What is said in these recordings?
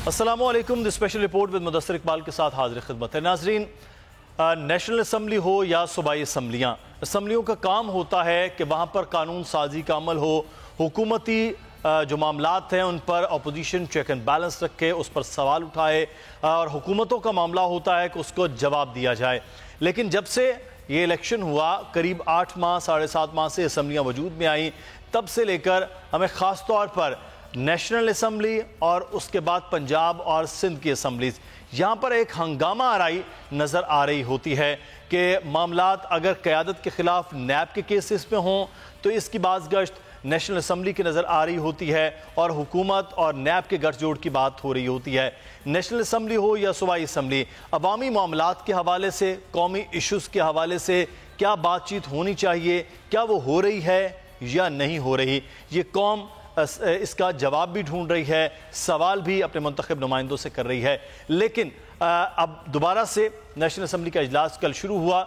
السلام علیکم. The special report with Mudassar Iqbal کے ساتھ حاضر خدمت ہے. ناظرین، نیشنل اسمبلی ہو یا صوبائی اسمبلیاں، اسمبلیوں کا کام ہوتا ہے کہ وہاں پر قانون سازی کا عمل ہو، حکومتی جو معاملات ہیں ان پر اپوزیشن چیک اینڈ بیلنس رکھے، اس پر سوال اٹھائے، اور حکومتوں کا معاملہ ہوتا ہے کہ اس کو جواب دیا جائے. لیکن جب سے یہ الیکشن ہوا، قریب 8 ماہ 7.5 ماہ سے اسمبلیاں وجود میں آئیں، تب سے لے کر ہمیں خاص طور پر نیشنل اسمبلی اور اس کے بعد پنجاب اور سندھ کی اسمبلیز، یہاں پر ایک ہنگامہ آرائی نظر آ رہی ہوتی ہے کہ معاملات اگر قیادت کے خلاف نیب کے کیسز پہ ہوں تو اس کی باز گشت نیشنل اسمبلی کی نظر آ رہی ہوتی ہے، اور حکومت اور نیب کے گٹھ جوڑ کی بات ہو رہی ہوتی ہے. نیشنل اسمبلی ہو یا صوبائی اسمبلی، عوامی معاملات کے حوالے سے، قومی ایشوز کے حوالے سے کیا بات چیت ہونی چاہیے، کیا وہ ہو رہی ہے یا نہیں ہو رہی، یہ قوم اس کا جواب بھی ڈھونڈ رہی ہے، سوال بھی اپنے منتخب نمائندوں سے کر رہی ہے. لیکن اب دوبارہ سے نیشنل اسمبلی کا اجلاس کل شروع ہوا.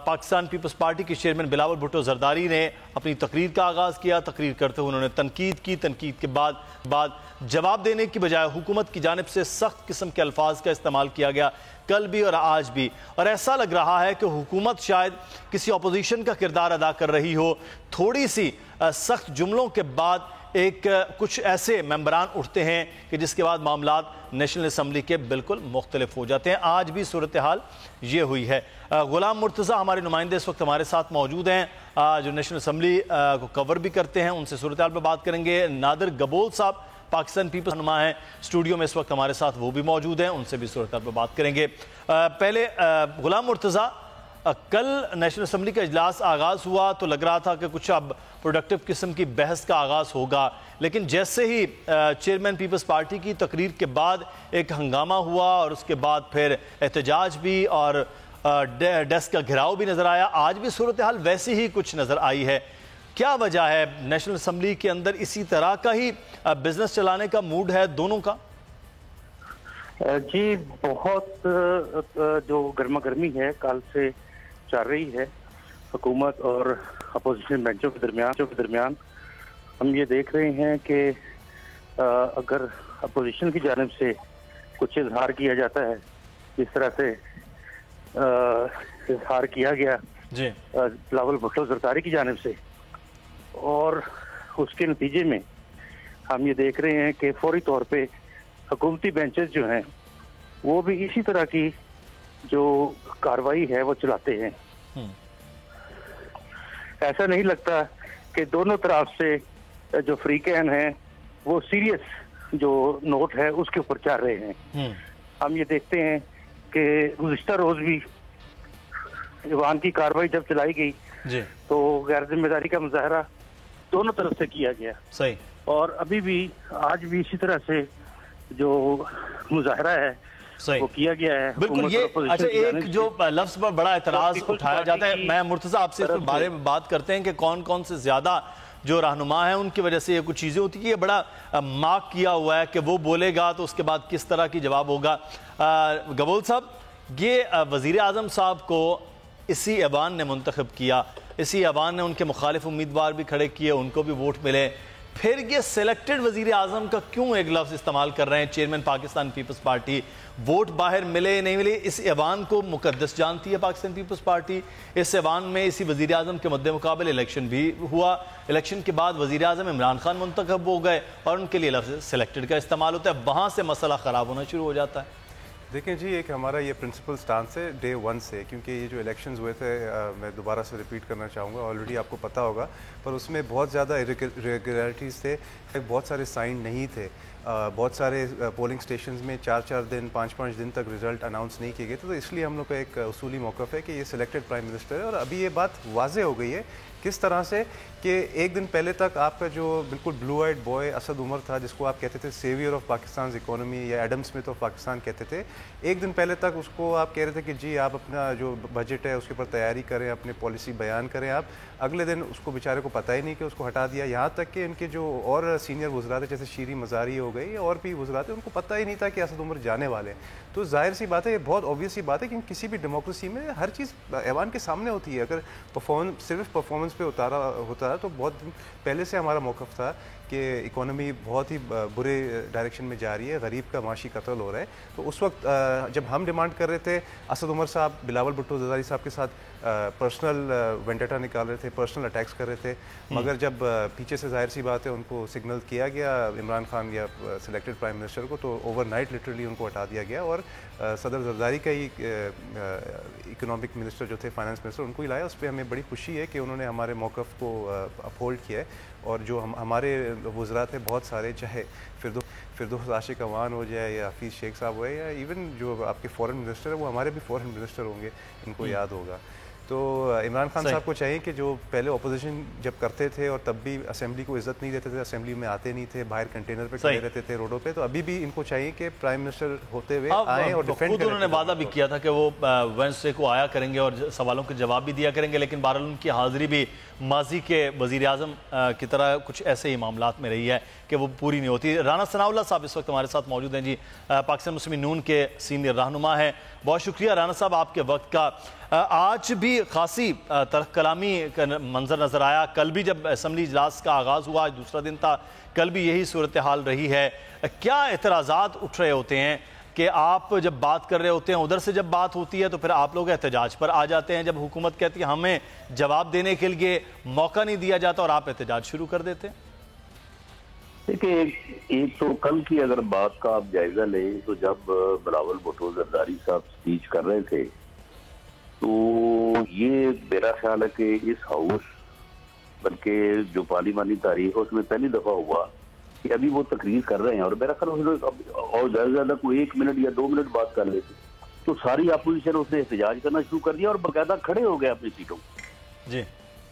پاکستان پیپلز پارٹی کے چیئرمین بلاول بھٹو زرداری نے اپنی تقریر کا آغاز کیا. تقریر کرتے ہوئے انہوں نے تنقید کی. تنقید کے بعد جواب دینے کی بجائے حکومت کی جانب سے سخت قسم کے الفاظ کا استعمال کیا گیا، کل بھی اور آج بھی. اور ایسا لگ رہا ہے کہ حکومت شاید کسی اپوزیشن کا کردار ادا کر رہی ہو. تھوڑی سی سخت جملوں کے بعد کچھ ایسے ممبران اٹھتے ہیں کہ جس کے بعد معاملات نیشنل اسمبلی کے بالکل مختلف ہو جاتے ہیں. آج بھی صورتحال یہ ہوئی ہے. غلام مرتضیٰ ہمارے نمائندے اس وقت ہمارے ساتھ موجود ہیں جو نیشنل اسمبلی کو کور بھی کرتے ہیں، ان سے صورتحال پہ بات کریں گے. نادر گبول صاحب پاکستان پیپلز نما ہیں، اسٹوڈیو میں اس وقت ہمارے ساتھ وہ بھی موجود ہیں، ان سے بھی صورتحال پہ بات کریں گے. پہلے غلام مرتضیٰ، کل نیشنل اسمبلی کا اجلاس آغاز ہوا تو لگ رہا تھا کہ کچھ اب پروڈکٹیو قسم کی بحث کا آغاز ہوگا، لیکن جیسے ہی چیئرمین پیپلز پارٹی کی تقریر کے بعد ایک ہنگامہ ہوا اور اس کے بعد پھر احتجاج بھی اور ڈیسک کا گھیراؤ بھی نظر آیا. آج بھی صورتحال ویسی ہی کچھ نظر آئی ہے. کیا وجہ ہے؟ نیشنل اسمبلی کے اندر اسی طرح کا ہی بزنس چلانے کا موڈ ہے دونوں کا؟ جی، بہت جو گرما گرمی ہے کل سے چل رہی ہے حکومت اور اپوزیشن بینچوں کے درمیان. ہم یہ دیکھ رہے ہیں کہ اگر اپوزیشن کی جانب سے کچھ اظہار کیا جاتا ہے، جس طرح سے اظہار کیا گیا جی بلاول بھٹو زرداری کی جانب سے، اور اس کے نتیجے میں ہم یہ دیکھ رہے ہیں کہ فوری طور پہ حکومتی بینچز جو ہیں وہ بھی اسی طرح کی جو کاروائی ہے وہ چلاتے ہیں. ایسا نہیں لگتا کہ دونوں طرف سے جو فریقین ہیں وہ سیریس جو نوٹ ہے اس کے اوپر چل رہے ہیں. ہم یہ دیکھتے ہیں کہ گزشتہ روز بھی ایوان کی کاروائی جب چلائی گئی تو غیر ذمہ داری کا مظاہرہ دونوں طرف سے کیا گیا. صحیح. اور ابھی بھی آج بھی اسی طرح سے جو مظاہرہ ہے وہ کیا گیا ہے. بالکل. یہ اچھا، ایک جو لفظ پر بڑا اعتراض اٹھایا جاتا ہے، میں مرتضیٰ آپ سے اس بارے میں بات کرتے ہیں کہ کون کون سے زیادہ جو رہنما ہیں ان کی وجہ سے یہ کچھ چیزیں ہوتی ہیں. یہ بڑا مارک کیا ہوا ہے کہ وہ بولے گا تو اس کے بعد کس طرح کی جواب ہوگا. گبول صاحب، یہ وزیر اعظم صاحب کو اسی ایوان نے منتخب کیا، اسی ایوان نے ان کے مخالف امیدوار بھی کھڑے کیے، ان کو بھی ووٹ ملے. پھر یہ سلیکٹڈ وزیر اعظم کا کیوں ایک لفظ استعمال کر رہے ہیں چیئرمین پاکستان پیپلز پارٹی؟ ووٹ باہر ملے نہیں ملے، اس ایوان کو مقدس جانتی ہے پاکستان پیپلز پارٹی. اس ایوان میں اسی وزیر اعظم کے مد مقابل الیکشن بھی ہوا. الیکشن کے بعد وزیر اعظم عمران خان منتخب ہو گئے اور ان کے لیے لفظ سلیکٹڈ کا استعمال ہوتا ہے. وہاں سے مسئلہ خراب ہونا شروع ہو جاتا ہے. دیکھیں جی، ایک ہمارا یہ پرنسپل سٹانس ہے ڈے 1 سے، کیونکہ یہ جو الیکشنز ہوئے تھے میں دوبارہ سے ریپیٹ کرنا چاہوں گا، آلریڈی آپ کو پتہ ہوگا، پر اس میں بہت زیادہ ریگولیرٹیز تھے، بہت سارے سائن نہیں تھے. بہت سارے پولنگ سٹیشنز میں 4 دن 5 دن تک رزلٹ اناؤنس نہیں کیے گئے تھے. تو اس لیے ہم لوگ کا ایک اصولی موقف ہے کہ یہ سلیکٹڈ پرائم منسٹر ہے. اور ابھی یہ بات واضح ہو گئی ہے کس طرح سے کہ ایک دن پہلے تک آپ کا جو بالکل بلو آئڈ بوائے اسد عمر تھا، جس کو آپ کہتے تھے سیویئر آف پاکستان اکانومی یا ایڈم اسمتھ آف پاکستان کہتے تھے، ایک دن پہلے تک اس کو آپ کہہ رہے تھے کہ جی آپ اپنا جو بجٹ ہے اس کے اوپر تیاری کریں، اپنے پالیسی بیان کریں. آپ اگلے دن اس کو بیچارے کو پتہ ہی نہیں کہ اس کو ہٹا دیا. یہاں تک کہ ان کے جو اور سینئر وزراء تھے جیسے شیریں مزاری ہو گئی اور بھی وزراء تھے، ان کو پتہ ہی نہیں تھا کہ اسد عمر جانے والے. تو ظاہر سی بات ہے، یہ بہت اوبویس سی بات ہے کہ کسی بھی ڈیموکریسی میں ہر چیز ایوان کے سامنے ہوتی ہے. اگر صرف پرفارمنس پہ اتارا ہوتا ہے تو بہت پہلے سے ہمارا موقف تھا کہ اکانومی بہت ہی برے ڈائریکشن میں جا رہی ہے, غریب کا معاشی قتل ہو رہا ہے. تو اس وقت جب ہم ڈیمانڈ کر رہے تھے, اسد عمر صاحب بلاول بھٹو زرداری صاحب کے ساتھ پرسنل وینڈیٹا نکال رہے تھے, پرسنل اٹیکس کر رہے تھے, مگر جب پیچھے سے ظاہر سی بات ہے ان کو سگنل کیا گیا عمران خان یا سلیکٹڈ پرائم منسٹر کو, تو اوور نائٹ لٹرلی ان کو ہٹا دیا گیا اور صدر زرداری کا ہی اکنامک منسٹر جو تھے, فائنانس منسٹر, ان کو ہی لایا. اس پہ ہمیں بڑی خوشی ہے کہ انہوں نے ہمارے موقف کو اپہولڈ کیا ہے. اور جو ہمارے وزراء تھے بہت سارے, چاہے فردوس عاشق اوان ہو جائے یا حفیظ شیخ صاحب ہوئے یا ایون جو آپ کے فورن منسٹر ہیں وہ ہمارے بھی فورن منسٹر ہوں گے, ان کو یاد ہوگا. تو عمران خان صاحب کو چاہیے کہ جو پہلے اپوزیشن جب کرتے تھے اور تب بھی اسمبلی کو عزت نہیں دیتے تھے, اسمبلی میں آتے نہیں تھے, باہر کنٹینر پہ کھڑے رہتے تھے روڈوں پہ, تو ابھی بھی ان کو چاہیے کہ پرائم منسٹر ہوتے ہوئے آئیں اور ڈیفینڈ کریں. انہوں نے وعدہ بھی کیا تھا کہ وہ ویڈنسڈے کو آیا کریں گے اور سوالوں کے جواب بھی دیا کریں گے, لیکن بہرحال ان کی حاضری بھی ماضی کے وزیر اعظم کی طرح کچھ ایسے ہی معاملات میں رہی ہے کہ وہ پوری نہیں ہوتی. رانا ثناء اللہ صاحب اس وقت ہمارے ساتھ موجود ہیں جی, پاکستان مسلم نون کے سینئر رہنما ہیں. بہت شکریہ رانا صاحب آپ کے وقت کا. آج بھی خاصی تلخ کلامی کا منظر نظر آیا. کل بھی جب اسمبلی اجلاس کا آغاز ہوا, آج دوسرا دن تھا, کل بھی یہی صورتحال رہی ہے. کیا اعتراضات اٹھ رہے ہوتے ہیں کہ آپ جب بات کر رہے ہوتے ہیں, ادھر سے جب بات ہوتی ہے تو پھر آپ لوگ احتجاج پر آ جاتے ہیں, جب حکومت کہتی ہے ہمیں جواب دینے کے لیے موقع نہیں دیا جاتا اور آپ احتجاج شروع کر دیتے ہیں؟ دیکھیں, ایک تو کل کی اگر بات کا آپ جائزہ لیں تو جب بلاول بھٹو زرداری صاحب سپیچ کر رہے تھے تو یہ میرا خیال ہے کہ اس ہاؤس, بلکہ جو پارلیمانی تاریخ ہے اس میں پہلی دفعہ ہوا کہ ابھی وہ تقریر کر رہے ہیں اور میرا خیال ہے اور زیادہ زیادہ کوئی 1 منٹ یا 2 منٹ بات کر لیتے تو ساری اپوزیشن اس نے احتجاج کرنا شروع کر دیا اور باقاعدہ کھڑے ہو گئے اپنی سیٹوں جی.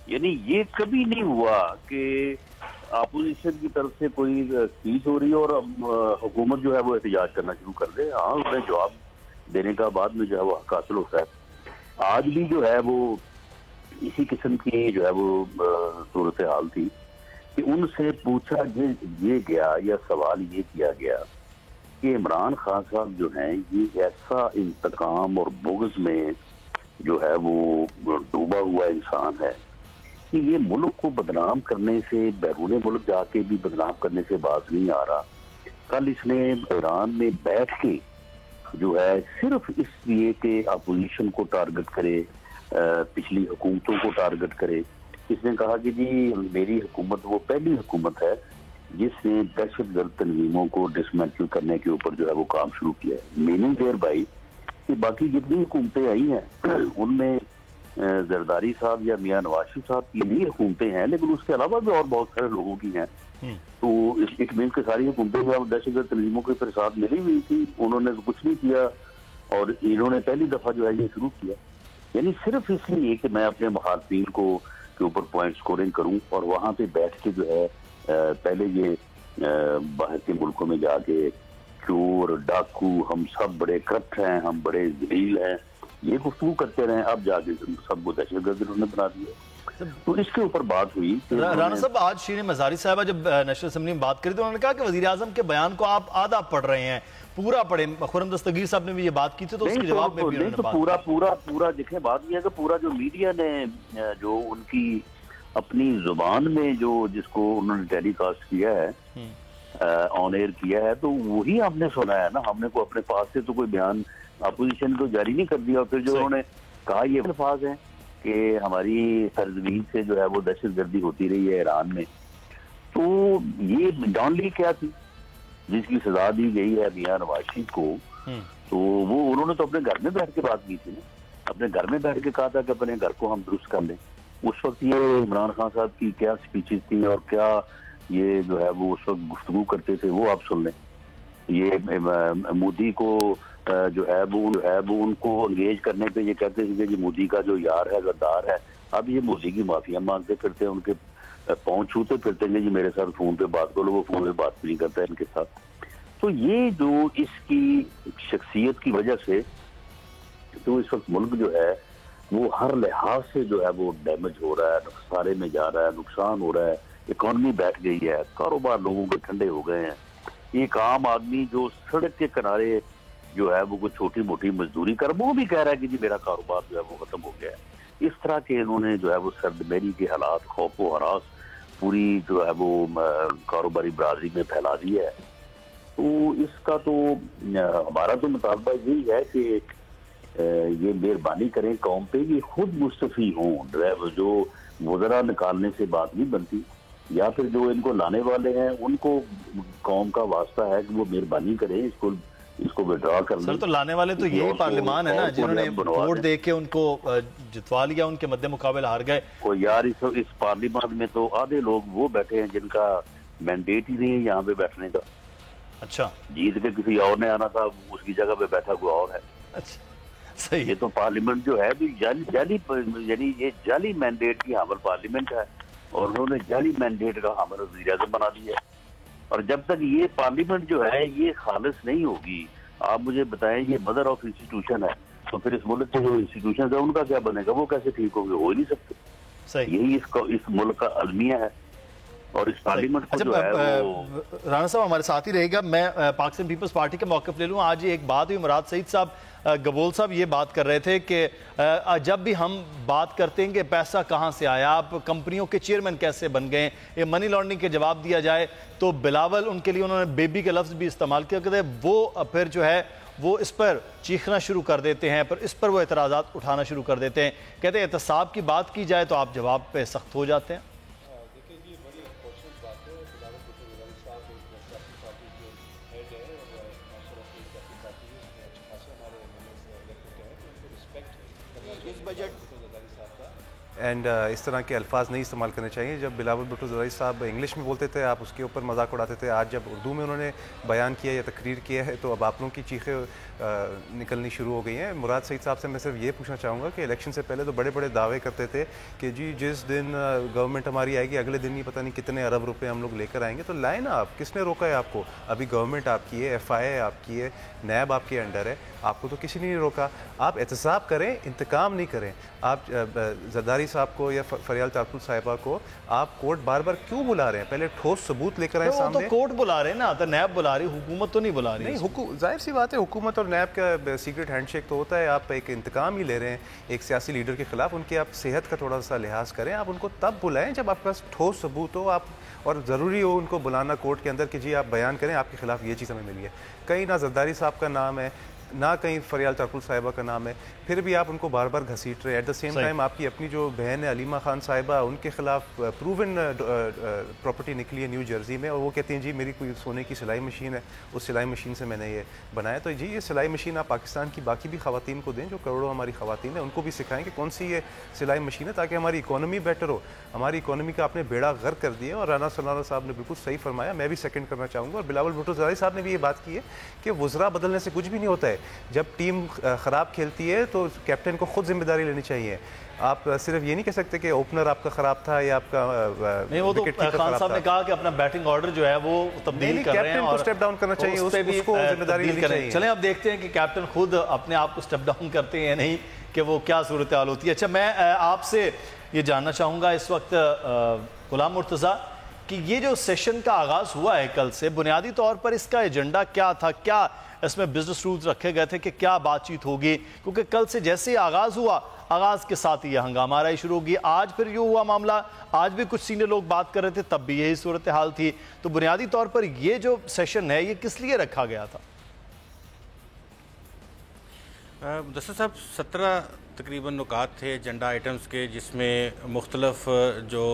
یعنی یہ کبھی نہیں ہوا کہ اپوزیشن کی طرف سے کوئی سپیچ ہو رہی ہے اور حکومت جو ہے وہ احتجاج کرنا شروع کر دے. ہاں, انہیں جواب دینے کا بعد میں جو ہے وہ حق حاصل ہوتا ہے. آج بھی جو ہے وہ اسی قسم کی جو ہے وہ صورتحال تھی کہ ان سے پوچھا یہ گیا یا سوال یہ کیا گیا کہ عمران خان صاحب جو ہیں یہ ایسا انتقام اور بغض میں جو ہے وہ ڈوبا ہوا انسان ہے کہ یہ ملک کو بدنام کرنے سے, بیرون ملک جا کے بھی بدنام کرنے سے باز نہیں آ رہا. کل اس نے ایران میں بیٹھ کے جو ہے صرف اس لیے کہ اپوزیشن کو ٹارگٹ کرے, پچھلی حکومتوں کو ٹارگٹ کرے, اس نے کہا کہ جی میری حکومت وہ پہلی حکومت ہے جس نے دہشت گرد تنظیموں کو ڈسمینٹل کرنے کے اوپر جو ہے وہ کام شروع کیا ہے. میننگ دیر بائی کہ باقی جتنی حکومتیں آئی ہیں ان میں زرداری صاحب یا میاں نواز شریف صاحب کی بھی حکومتیں ہیں, لیکن اس کے علاوہ بھی اور بہت سارے لوگوں کی ہیں. تو اس مین کے ساری حکومتیں جو دہشت گرد تنظیموں کے پھر ساتھ ملی ہوئی تھی, انہوں نے کچھ نہیں کیا اور انہوں نے پہلی دفعہ جو ہے یہ شروع کیا. یعنی صرف اس لیے کہ میں اپنے مخالفین کو کے اوپر پوائنٹ سکورنگ کروں اور وہاں پہ بیٹھ کے جو ہے پہلے یہ باہر کے ملکوں میں جا کے چور ڈاکو ہم سب بڑے کرپٹ ہیں, ہم بڑے ذلیل ہیں, یہ گفتگو کرتے رہے. اب جا کے سب کو دہشت گرد انہوں نے بنا دیا. تو اس کے اوپر بات ہوئی. رانا صاحب, آج شیرین مزاری صاحبہ جب نیشنل اسمبلی میں بات کری تو انہوں نے کہا کہ وزیر اعظم کے بیان کو آپ آدھا پڑھ رہے ہیں, پورا پڑھیں. خرم دستگیر صاحب نے بھی یہ بات کی تھی تو اس کے جواب میں بھی انہوں نے بات کی. پورا دیکھیں, بات یہ ہے کہ پورا جو میڈیا نے جو ان کی اپنی زبان میں جو جس کو انہوں نے ٹیلی کاسٹ کیا ہے, آن ایئر کیا ہے, تو وہی ہم نے سنا ہے نا. ہم نے کو اپنے پاس سے تو کوئی بیان اپوزیشن کو جاری نہیں کر دیا. اور پھر جو انہوں نے کہا یہ الفاظ ہیں کہ ہماری سرزمین سے جو ہے وہ دہشت گردی ہوتی رہی ہے ایران میں. تو یہ ڈان لی کیا تھی جس کی سزا دی گئی ہے میاں نواز شریف کو, تو وہ انہوں نے تو اپنے گھر میں بیٹھ کے بات کی تھی نا. اپنے گھر میں بیٹھ کے کہا تھا کہ اپنے گھر کو ہم درست کر لیں. اس وقت یہ عمران خان صاحب کی کیا سپیچز تھیں اور کیا یہ جو ہے وہ اس وقت گفتگو کرتے تھے وہ آپ سن لیں. یہ مودی کو جو ہے وہ ان کو انگیج کرنے پہ یہ کہتے تھے کہ مودی کا جو یار ہے غدار ہے. اب یہ مودی کی معافیا مانگتے پھرتے ہیں, ان کے پاؤں چھوتے پھرتے ہیں جی میرے ساتھ فون پہ بات کرو. وہ فون پہ بات نہیں کرتا ہے ان کے ساتھ. تو یہ جو اس کی شخصیت کی وجہ سے تو اس وقت ملک جو ہے وہ ہر لحاظ سے جو ہے وہ ڈیمیج ہو رہا ہے, خسارے میں جا رہا ہے, نقصان ہو رہا ہے. اکانومی بیٹھ گئی ہے, کاروبار لوگوں کے ٹھنڈے ہو گئے ہیں. ایک عام آدمی جو سڑک کے کنارے جو ہے وہ کوئی چھوٹی موٹی مزدوری کر وہ بھی کہہ رہا ہے کہ جی میرا کاروبار جو ہے وہ ختم ہو گیا ہے. اس طرح کے انہوں نے جو ہے وہ سرد میری کے حالات, خوف و ہراس پوری جو ہے وہ کاروباری برادری میں پھیلا دی ہے. تو اس کا تو ہمارا تو مطالبہ یہی ہے کہ یہ مہربانی کریں قوم پہ، یہ خود مستفی ہوں. ڈرائیور جو وزراء نکالنے سے بات نہیں بنتی، یا پھر جو ان کو لانے والے ہیں ان کو قوم کا واسطہ ہے کہ وہ مہربانی کریں اس کو وڈرا کر لیں. سر تو لانے والے تو یہی پارلیمان ہے نا، جنہوں نے ووٹ دے کے ان کو جتوا لیا، ان کے مد مقابل ہار گئے. کوئی یار اس پارلیمان میں تو آدھے لوگ وہ بیٹھے ہیں جن کا مینڈیٹ ہی نہیں ہے یہاں پہ بیٹھنے کا. اچھا، جیت کے کسی اور نے آنا تھا، اس کی جگہ پہ بیٹھا کوئی اور ہے. اچھا صحیح. یہ تو پارلیمنٹ جو ہے بھی جعلی یعنی یہ جعلی مینڈیٹ کی حامل پارلیمنٹ ہے، اور انہوں نے جعلی مینڈیٹ کا حامل وزیر اعظم بنا دیا ہے. اور جب تک یہ پارلیمنٹ جو ہے یہ خالص نہیں ہوگی، آپ مجھے بتائیں یہ مدر آف انسٹیٹیوشن ہے، تو پھر اس ملک کے جو انسٹیٹیوشن ہے ان کا کیا بنے گا؟ وہ کیسے ٹھیک ہوں گے؟ ہو ہی نہیں سکتے. صحیح. یہی اس ملک کا المیہ ہے. اور اس پارلیمنٹ کو جو ہے وہ رانا صاحب ہمارے ساتھ ہی رہے گا. میں پاکستان پیپلز پارٹی کا موقف لے لوں. آج ایک بات ہوئی، مراد سعید صاحب گبول صاحب یہ بات کر رہے تھے کہ جب بھی ہم بات کرتے ہیں کہ پیسہ کہاں سے آیا، آپ کمپنیوں کے چیئرمین کیسے بن گئے، یہ منی لانڈرنگ کے جواب دیا جائے تو بلاول ان کے لیے انہوں نے بیبی کا لفظ بھی استعمال کیا، کہتے ہیں وہ پھر جو ہے وہ اس پر چیخنا شروع کر دیتے ہیں، پر اس پر وہ اعتراضات اٹھانا شروع کر دیتے ہیں. کہتے ہیں احتساب کی بات کی جائے تو آپ جواب پہ سخت ہو جاتے ہیں. اینڈ اس طرح کے الفاظ نہیں استعمال کرنے چاہیے. جب بلاول بھٹو زرعی صاحب انگلش میں بولتے تھے آپ اس کے اوپر مذاق اڑاتے تھے. آج جب اردو میں انہوں نے بیان کیا یا تقریر کیا ہے تو اب آپ لوگوں کی چیخیں نکلنی شروع ہو گئی ہیں. مراد سعید صاحب سے میں صرف یہ پوچھنا چاہوں گا کہ الیکشن سے پہلے تو بڑے بڑے دعوے کرتے تھے کہ جی جس دن گورنمنٹ ہماری آئے گی اگلے دن ہی پتہ نہیں کتنے ارب روپے ہم لوگ لے کر آئیں گے. تو لائیں نا آپ، کس نے روکا ہے آپ کو؟ ابھی گورنمنٹ آپ کی ہے، ایف آئی اے آپ کی ہے، نیب آپ کے انڈر ہے، آپ کو تو کسی نے نہیں روکا. آپ احتساب کریں، انتقام نہیں کریں. آپ زرداری صاحب کو یا فریال تارکل صاحبہ کو آپ کورٹ بار بار کیوں بلا رہے ہیں؟ پہلے ٹھوس ثبوت لے کر آئیں سامنے. تو کورٹ بلا رہے ہیں نا، تو نیب بلا رہی، حکومت تو نہیں بلا رہی. نہیں، ظاہر سی بات ہے حکومت اور نیب کا سیکرٹ ہینڈ شیک تو ہوتا ہے. آپ ایک انتقام ہی لے رہے ہیں ایک سیاسی لیڈر کے خلاف. ان کی آپ صحت کا تھوڑا سا لحاظ کریں. آپ ان کو تب بلائیں جب آپ کے پاس ٹھوس ثبوت ہو، آپ اور ضروری ہو ان کو بلانا کورٹ کے اندر کہ جی آپ بیان کریں آپ کے خلاف یہ چیز ہمیں ملی ہے. کہیں نہ زرداری صاحب کا نام ہے، نہ کہیں فریال تارکل صاحبہ کا نام ہے، پھر بھی آپ ان کو بار بار گھسیٹ رہے ہیں. ایٹ دا سیم ٹائم آپ کی اپنی جو بہن ہے علیمہ خان صاحبہ، ان کے خلاف پروون پراپرٹی نکلی ہے نیو جرسی میں، اور وہ کہتی ہیں جی میری کوئی سونے کی سلائی مشین ہے، اس سلائی مشین سے میں نے یہ بنایا. تو جی یہ سلائی مشین آپ پاکستان کی باقی بھی خواتین کو دیں، جو کروڑوں ہماری خواتین ہیں، ان کو بھی سکھائیں کہ کون سی یہ سلائی مشین ہے، تاکہ ہماری اکانومی بیٹر ہو. ہماری اکانومی کا آپ نے بیڑا غرق کر دیا. اور رانا سلانا صاحب نے بالکل صحیح فرمایا، میں بھی سیکنڈ کرنا چاہوں گا. اور بلاول بھٹو زرعی صاحب نے بھی یہ بات کی ہے کہ وزراء بدلنے سے کچھ بھی نہیں ہوتا ہے. جب ٹیم خراب کھیلتی ہے تو کیپٹن کو خود ذمہ داری لینی چاہیے. آپ صرف یہ نہیں کہہ سکتے کہ اوپنر آپ کا خراب تھا یا آپ کا نہیں. وہ تو خان صاحب نے کہا کہ اپنا بیٹنگ آرڈر جو ہے وہ تبدیل کر رہے ہیں اور سٹیپ ڈاؤن کرنا چاہیے، اس کو ذمہ داری لینی چاہیے. چلیں اب دیکھتے ہیں کہ کیپٹن خود اپنے آپ کو سٹیپ ڈاؤن کرتے ہیں نہیں، کہ وہ کیا صورتحال ہوتی ہے. اچھا میں آپ سے یہ جاننا چاہوں گا اس وقت غلام مرتضیٰ کہ یہ جو سیشن کا آغاز ہوا ہے کل سے، بنیادی طور پر اس کا ایجنڈا کیا تھا؟ کیا اس میں بزنس رولز رکھے گئے تھے کہ کیا بات چیت ہوگی؟ کیونکہ کل سے جیسے ہی آغاز ہوا، آغاز کے ساتھ ہی یہ ہنگامہ آرائی شروع ہوگی. آج پھر یوں ہوا معاملہ، آج بھی کچھ سینئر لوگ بات کر رہے تھے، تب بھی یہی صورتحال تھی. تو بنیادی طور پر یہ جو سیشن ہے یہ کس لیے رکھا گیا تھا؟ مدثر صاحب 17 تقریباً نکات تھے ایجنڈا آئٹمز کے، جس میں مختلف جو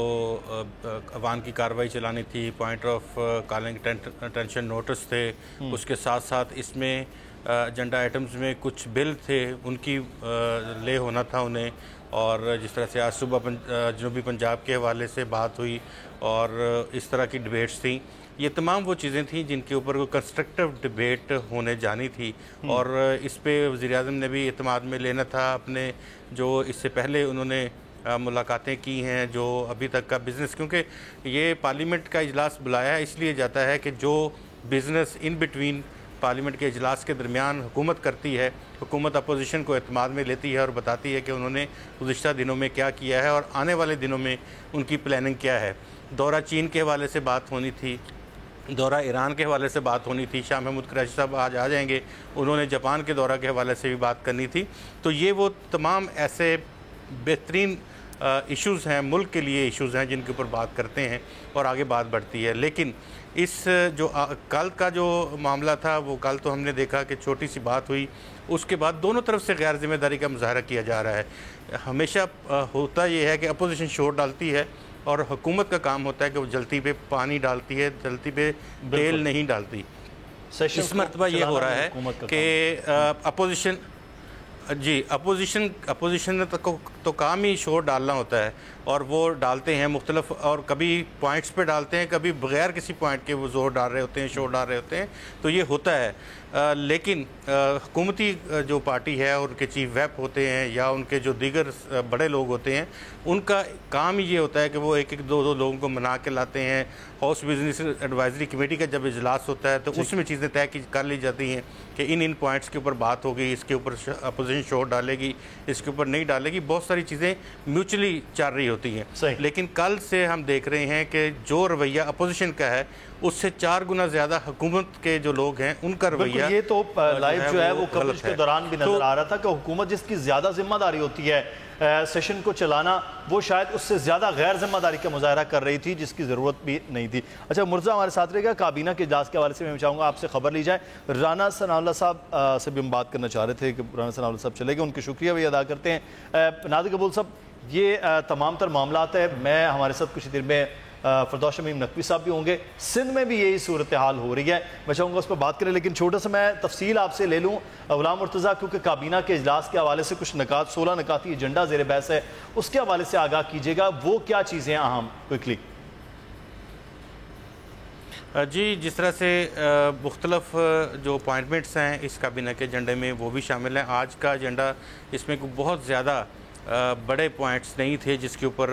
عوام کی کارروائی چلانی تھی، point of calling attention notice تھے. اس کے ساتھ ساتھ اس میں ایجنڈا آئٹمز میں کچھ بل تھے، ان کی لے ہونا تھا انہیں. اور جس طرح سے آج صبح جنوبی پنجاب کے حوالے سے بات ہوئی اور اس طرح کی ڈبیٹس تھیں. یہ تمام وہ چیزیں تھیں جن کے اوپر کوئی کنسٹرکٹیو ڈبیٹ ہونے جانی تھی. اور اس پہ وزیر اعظم نے بھی اعتماد میں لینا تھا اپنے، جو اس سے پہلے انہوں نے ملاقاتیں کی ہیں، جو ابھی تک کا بزنس، کیونکہ یہ پارلیمنٹ کا اجلاس بلایا اس لیے جاتا ہے کہ جو بزنس ان بٹوین پارلیمنٹ کے اجلاس کے درمیان حکومت کرتی ہے، حکومت اپوزیشن کو اعتماد میں لیتی ہے اور بتاتی ہے کہ انہوں نے گزشتہ دنوں میں کیا کیا ہے اور آنے والے دنوں میں ان کی پلاننگ کیا ہے. دورہ چین کے حوالے سے بات ہونی تھی، دورہ ایران کے حوالے سے بات ہونی تھی. شاہ محمود قریشی صاحب آج آ جائیں گے، انہوں نے جاپان کے دورہ کے حوالے سے بھی بات کرنی تھی. تو یہ وہ تمام ایسے بہترین ایشوز ہیں، ملک کے لیے ایشوز ہیں جن کے اوپر بات کرتے ہیں اور آگے بات بڑھتی ہے. لیکن اس جو کل کا جو معاملہ تھا وہ کل تو ہم نے دیکھا کہ چھوٹی سی بات ہوئی، اس کے بعد دونوں طرف سے غیر ذمہ داری کا مظاہرہ کیا جا رہا ہے. ہمیشہ ہوتا یہ ہے کہ اپوزیشن شور ڈالتی ہے اور حکومت کا کام ہوتا ہے کہ وہ جلتی پہ پانی ڈالتی ہے، جلتی پہ تیل نہیں ڈالتی. اس مرتبہ یہ ہو رہا ہے کہ اپوزیشن تو کام ہی شور ڈالنا ہوتا ہے اور وہ ڈالتے ہیں مختلف، اور کبھی پوائنٹس پہ ڈالتے ہیں، کبھی بغیر کسی پوائنٹ کے وہ زور ڈال رہے ہوتے ہیں، شور ڈال رہے ہوتے ہیں. تو یہ ہوتا ہے. لیکن حکومتی جو پارٹی ہے اور ان کے چیف ویپ ہوتے ہیں یا ان کے جو دیگر بڑے لوگ ہوتے ہیں، ان کا کام ہی یہ ہوتا ہے کہ وہ ایک دو لوگوں کو منا کے لاتے ہیں. ہاؤس بزنس ایڈوائزری کمیٹی کا جب اجلاس ہوتا ہے تو اس میں چیزیں طے کر لی جاتی ہیں کہ ان پوائنٹس کے اوپر بات ہوگی، اس کے اوپر اپوزیشن شور ڈالے گی، اس کے اوپر نہیں ڈالے گی. بہت ساری چیزیں میوچلی چل رہی ہوتی ہیں. لیکن کل سے ہم دیکھ رہے ہیں کہ جو رویہ اپوزیشن کا ہے اس سے 4 گنا زیادہ حکومت کے جو لوگ ہیں ان کا رویہ. یہ تو لائیو جو ہے وہ کوریج کے دوران بھی نظر آ رہا تھا کہ حکومت جس کی زیادہ ذمہ داری ہوتی ہے سیشن کو چلانا، وہ شاید اس سے زیادہ غیر ذمہ داری کا مظاہرہ کر رہی تھی جس کی ضرورت بھی نہیں تھی. اچھا مرزا ہمارے ساتھ رہے گا. کابینہ کے اجلاس کے حوالے سے میں چاہوں گا آپ سے خبر لی جائے. رانا ثناء اللہ صاحب سے بھی ہم بات کرنا چاہ رہے تھے کہ رانا ثناء اللہ صاحب چلے گئے، ان کے شکریہ بھی ادا کرتے ہیں. نادر قبول صاحب، یہ تمام تر معاملات ہے. میں ہمارے ساتھ کچھ دیر میں فردوس شمیم نقوی صاحب بھی ہوں گے. سندھ میں بھی یہی صورتحال ہو رہی ہے، میں چاہوں گا اس پر بات کریں. لیکن چھوٹا سا میں تفصیل آپ سے لے لوں غلام مرتضیٰ، کیونکہ کابینہ کے اجلاس کے حوالے سے کچھ نکات 16 نکاتی ایجنڈا زیر بحث ہے، اس کے حوالے سے آگاہ کیجیے گا. وہ کیا چیزیں اہم کوئکلی؟ جی، جس طرح سے مختلف جو اپوائنٹمنٹس ہیں اس کابینہ کے ایجنڈے میں وہ بھی شامل ہیں. آج کا ایجنڈا اس میں بہت زیادہ بڑے پوائنٹس نہیں تھے جس کے اوپر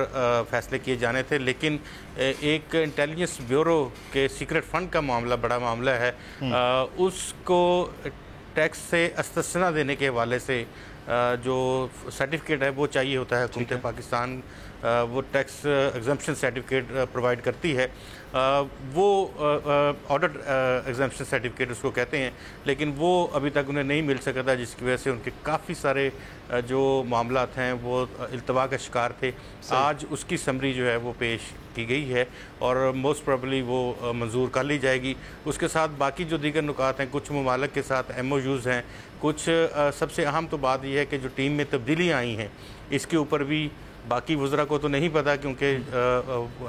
فیصلے کیے جانے تھے، لیکن ایک انٹیلیجنس بیورو کے سیکرٹ فنڈ کا معاملہ بڑا معاملہ ہے. اس کو ٹیکس سے استثنا دینے کے حوالے سے جو سرٹیفکیٹ ہے وہ چاہیے ہوتا ہے. حکومت پاکستان وہ ٹیکس ایگزمپشن سرٹیفکیٹ پرووائڈ کرتی ہے، وہ آڈٹ ایگزمپشن سرٹیفکیٹ اس کو کہتے ہیں، لیکن وہ ابھی تک انہیں نہیں مل سکا تھا، جس کی وجہ سے ان کے کافی سارے جو معاملات ہیں وہ التوا کا شکار تھے. آج اس کی سمری جو ہے وہ پیش کی گئی ہے اور موسٹ پروبلی وہ منظور کر لی جائے گی. اس کے ساتھ باقی جو دیگر نکات ہیں، کچھ ممالک کے ساتھ MOUs ہیں، کچھ سب سے اہم تو بات یہ ہے کہ جو ٹیم میں تبدیلیاں آئی ہیں اس کے اوپر بھی باقی وزراء کو تو نہیں پتا، کیونکہ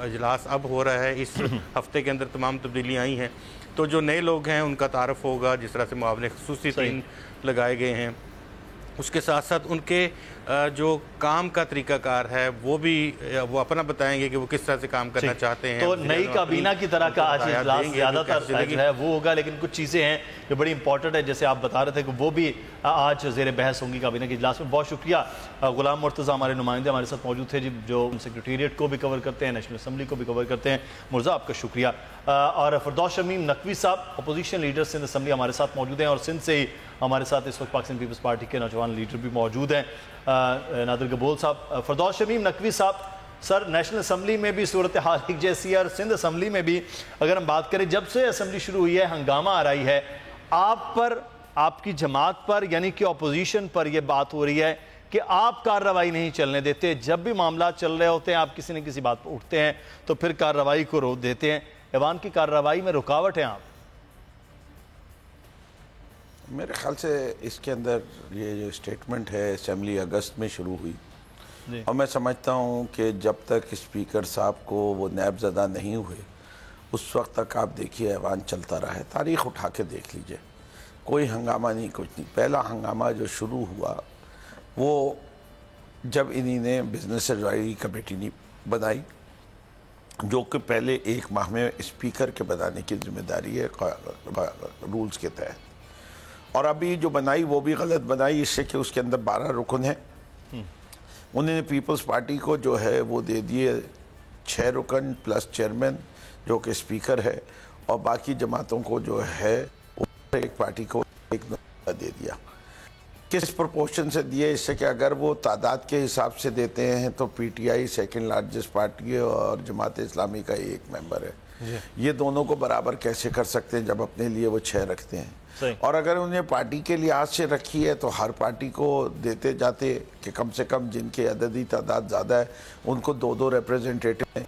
اجلاس اب ہو رہا ہے. اس ہفتے کے اندر تمام تبدیلیاں آئی ہیں تو جو نئے لوگ ہیں ان کا تعارف ہوگا. جس طرح سے معاون خصوصی 3 لگائے گئے ہیں، اس کے ساتھ ساتھ ان کے جو کام کا طریقہ کار ہے وہ بھی وہ اپنا بتائیں گے کہ وہ کس طرح سے کام کرنا چاہتے ہیں. تو نئی کابینہ کی طرح کا آج اجلاس زیادہ تر جو ہے وہ ہوگا، لیکن کچھ چیزیں ہیں جو بڑی امپورٹنٹ ہے جیسے آپ بتا رہے تھے کہ وہ بھی آج زیر بحث ہوں گی کابینہ کے اجلاس میں. بہت شکریہ. غلام مرتضیٰ ہمارے نمائندے ہمارے ساتھ موجود تھے جو سیکریٹریٹ کو بھی کور کرتے ہیں، نیشنل اسمبلی کو بھی کور کرتے ہیں. مرزا آپ کا شکریہ. اور فردوس شمیم نقوی صاحب اپوزیشن لیڈر سندھ اسمبلی ہمارے ساتھ موجود ہیں، اور سندھ سے ہی ہمارے ساتھ اس وقت پاکستان پیپلز پارٹی کے نوجوان لیڈر بھی موجود ہیں. نادر قبول صاحب، فردوس شمیم نقوی صاحب، سر نیشنل اسمبلی میں بھی صورتحال ایک جیسی ہے اور سندھ اسمبلی میں بھی اگر ہم بات کریں جب سے اسمبلی شروع ہوئی ہے ہنگامہ آ رہی ہے. آپ پر، آپ کی جماعت پر یعنی کہ اپوزیشن پر یہ بات ہو رہی ہے کہ آپ کارروائی نہیں چلنے دیتے. جب بھی معاملات چل رہے ہوتے ہیں آپ کسی نہ کسی بات پر اٹھتے ہیں تو پھر کارروائی کو روک دیتے ہیں. ایوان کی کارروائی میں رکاوٹ ہیں آپ؟ میرے خیال سے اس کے اندر یہ جو اسٹیٹمنٹ ہے اسمبلی اگست میں شروع ہوئی اور میں سمجھتا ہوں کہ جب تک اسپیکر صاحب کو وہ نیب زدہ نہیں ہوئے اس وقت تک آپ دیکھیے ایوان چلتا رہا ہے. تاریخ اٹھا کے دیکھ لیجئے، کوئی ہنگامہ نہیں، کچھ نہیں. پہلا ہنگامہ جو شروع ہوا وہ جب انہی نے بزنس ایڈوائزری کمیٹی بنائی، جو کہ پہلے 1 ماہ میں اسپیکر کے بنانے کی ذمہ داری ہے رولز کے تحت، اور ابھی جو بنائی وہ بھی غلط بنائی اس سے کہ اس کے اندر 12 رکن ہیں. انہوں نے پیپلز پارٹی کو جو ہے وہ دے دیے 6 رکن پلس چیئرمین جو کہ اسپیکر ہے، اور باقی جماعتوں کو جو ہے ایک پارٹی کو 1 نمائندہ دے دیا. کس پروپورشن سے دیے؟ اس سے کہ اگر وہ تعداد کے حساب سے دیتے ہیں تو PTI سیکنڈ لارجسٹ پارٹی ہے اور جماعت اسلامی کا 1 ممبر ہے. یہ دونوں کو برابر کیسے کر سکتے ہیں جب اپنے لیے وہ 6 رکھتے ہیں؟ اور اگر انہیں پارٹی کے لحاظ سے رکھی ہے تو ہر پارٹی کو دیتے جاتے کہ کم سے کم جن کے عددی تعداد زیادہ ہے ان کو 2 ریپریزنٹیٹو ہیں،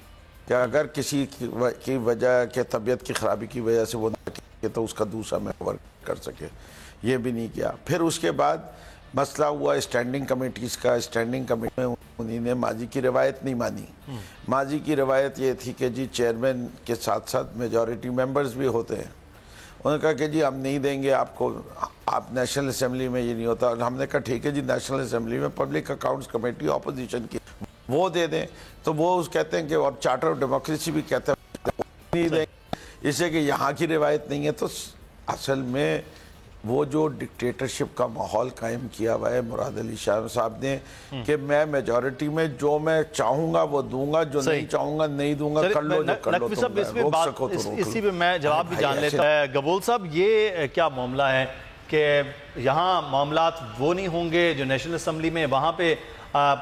کہ اگر کسی کی وجہ کہ طبیعت کی خرابی کی وجہ سے وہ نہ کہ تو اس کا دوسرا ممبر کر سکے، یہ بھی نہیں کیا۔ پھر اس کے بعد مسئلہ ہوا اسٹینڈنگ کمیٹیز کا۔ اسٹینڈنگ کمیٹی میں انہی نے ماضی کی روایت نہیں مانی۔ ماضی کی روایت یہ تھی کہ جی چیئرمین کے ساتھ ساتھ میجورٹی ممبرز بھی ہوتے ہیں۔ انہوں نے کہا کہ جی ہم نہیں دیں گے آپ کو، آپ نیشنل اسمبلی میں یہ نہیں ہوتا۔ ہم نے کہا ٹھیک ہے جی نیشنل اسمبلی میں پبلک اکاؤنٹس کمیٹی اپوزیشن کی وہ دے دیں، تو وہ کہتے ہیں کہ اور چارٹر آف ڈیموکریسی بھی کہتے ہیں نہیں دیں گے، اس سے کہ یہاں کی روایت نہیں ہے۔ تو اصل میں وہ جو ڈکٹیٹرشپ کا ماحول قائم کیا ہوا ہے مراد علی شاہ صاحب نے کہ میں میجورٹی میں جو میں چاہوں گا وہ دوں گا، جو نہیں چاہوں گا نہیں دوں گا، کر لو جو کر لو، اسی پہ میں جواب بھی جان لیتا ہے۔ گبول صاحب یہ کیا معاملہ ہے کہ یہاں معاملات وہ نہیں ہوں گے جو نیشنل اسمبلی میں، وہاں پہ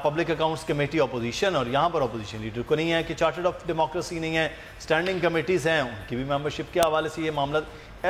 پبلک اکاؤنٹس کمیٹی اپوزیشن اور یہاں پر اپوزیشن لیڈر کو نہیں ہے، کہ چارٹر آف ڈیموکریسی نہیں ہے، اسٹینڈنگ کمیٹیز ہیں ان کی بھی ممبرشپ کے حوالے سے یہ معاملات،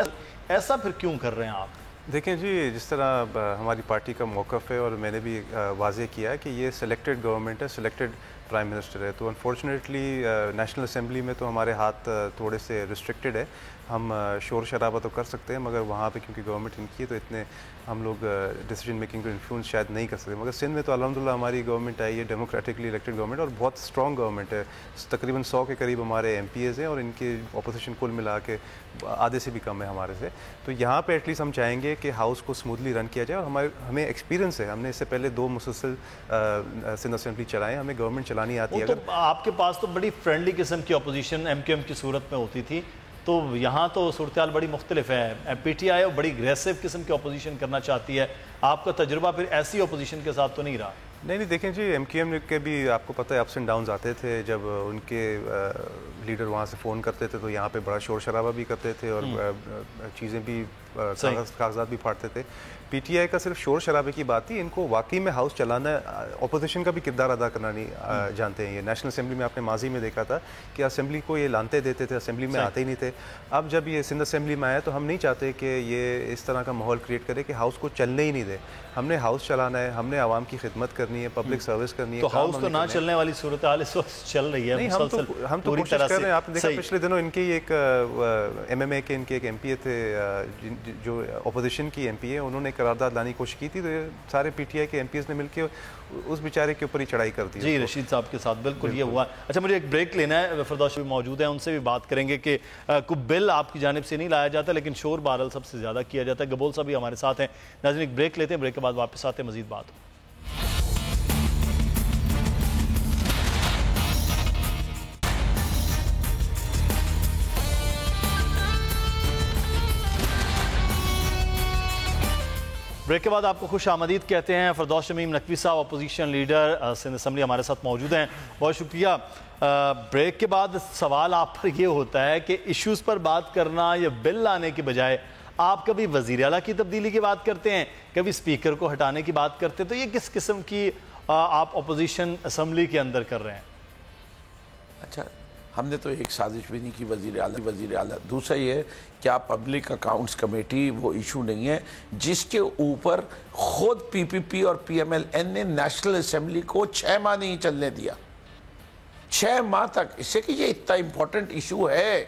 ایسا پھر کیوں کر رہے ہیں آپ؟ دیکھیں جی، جس طرح ہماری پارٹی کا موقف ہے اور میں نے بھی واضح کیا ہے کہ یہ سلیکٹڈ گورنمنٹ ہے، سلیکٹڈ پرائم منسٹر ہے، تو انفارچونیٹلی نیشنل اسمبلی میں تو ہمارے ہاتھ تھوڑے سے ریسٹرکٹڈ ہے۔ ہم شور شرابہ تو کر سکتے ہیں مگر وہاں پہ کیونکہ گورنمنٹ ان کی ہے تو اتنے ہم لوگ ڈیسیجن میکنگ کو انفلوئنس شاید نہیں کر سکتے۔ مگر سندھ میں تو الحمدللہ ہماری گورنمنٹ آئی ہے، ڈیموکریٹکلی الیکٹڈ گورنمنٹ، اور بہت اسٹرانگ گورنمنٹ ہے۔ تقریباً 100 کے قریب ہمارے ایم پی ایز ہیں اور ان کی اپوزیشن کل ملا کے آدھے سے بھی کم ہے ہمارے سے۔ تو یہاں پہ ایٹ لیسٹ ہم چاہیں گے کہ ہاؤس کو اسموتھلی رن کیا جائے، اور ہمیں ایکسپیرینس ہے، ہم نے اس سے پہلے 2 مسلسل سندھ اسمبلی چلائے، ہمیں گورنمنٹ چلانی آتی ہے۔ آپ کے پاس تو بڑی فرینڈلی قسم کی اپوزیشن ایم کیو ایم کی صورت میں ہوتی تھی، تو یہاں تو صورتحال بڑی مختلف ہے، پی ٹی آئی بڑی اگریسو قسم کی اپوزیشن کرنا چاہتی ہے، آپ کا تجربہ پھر ایسی اپوزیشن کے ساتھ تو نہیں رہا؟ نہیں دیکھیں جی، ایم کیو ایم کے بھی آپ کو پتہ ہے اپس اینڈ ڈاؤنز آتے تھے، جب ان کے لیڈر وہاں سے فون کرتے تھے تو یہاں پہ بڑا شور شرابہ بھی کرتے تھے اور چیزیں بھی کاغذات بھی پھاڑتے تھے۔ پی ٹی آئی کا صرف شور شرابے کی بات تھی، ان کو واقعی میں ہاؤس چلانا، اپوزیشن کا بھی کردار ادا کرنا نہیں جانتے ہیں یہ۔ نیشنل اسمبلی میں آپ نے ماضی میں دیکھا تھا کہ اسمبلی کو یہ لانتے دیتے تھے، اسمبلی میں آتے ہی نہیں تھے۔ اب جب یہ سندھ اسمبلی میں آیا تو ہم نہیں چاہتے کہ یہ اس طرح کا ماحول کریٹ کرے کہ ہاؤس کو چلنے ہی نہیں دے۔ ہم نے ہاؤس چلانا ہے، ہم نے عوام کی خدمت کرنی ہے، پبلک سروس کرنی ہے۔ تو ہاؤس تو نہ چلنے والی صورتحال اس وقت چل رہی ہے مسلسل، ہم تو کوشش کر رہے ہیں۔ آپ نے دیکھا پچھلے دنوں ان کی ایک ایم ایم اے کے ان کے ایک ایم پی اے تھے جو اپوزیشن کی ایم پی اے، انہوں نے قرارداد لانے کی کوشش کی تھی، تو سارے پی ٹی آئی کے ایم پی ایز نے مل کے اس بیچارے کے اوپر ہی چڑھائی کر دی۔ جی رشید صاحب کے ساتھ بالکل یہ ہوا۔ اچھا مجھے ایک بریک لینا ہے، فردوس بھی موجود ہیں، ان سے بھی بات کریں گے کہ کوئی بل آپ کی جانب سے نہیں لایا جاتا لیکن شور بہرحال سب سے زیادہ کیا جاتا ہے۔ گبول صاحب بھی ہمارے ساتھ ہیں۔ ناظرین ایک بریک لیتے ہیں، بریک کے بعد واپس آتے ہیں، مزید بات ہو۔ بریک کے بعد آپ کو خوش آمدید کہتے ہیں۔ فردوس شمیم نقوی صاحب اپوزیشن لیڈر سندھ اسمبلی ہمارے ساتھ موجود ہیں، بہت شکریہ۔ بریک کے بعد سوال آپ پر یہ ہوتا ہے کہ ایشوز پر بات کرنا یا بل لانے کے بجائے آپ کبھی وزیر اعلیٰ کی تبدیلی کی بات کرتے ہیں، کبھی اسپیکر کو ہٹانے کی بات کرتے ہیں، تو یہ کس قسم کی آپ اپوزیشن اسمبلی کے اندر کر رہے ہیں؟ اچھا، ہم نے تو ایک سازش بھی نہیں کی وزیر اعلیٰ۔ دوسرا یہ کیا پبلک اکاؤنٹس کمیٹی وہ ایشو نہیں ہے جس کے اوپر خود پی پی پی اور پی ایم ایل این نے نیشنل اسمبلی کو 6 ماہ نہیں چلنے دیا، 6 ماہ تک، اس سے کہ یہ اتنا امپورٹنٹ ایشو ہے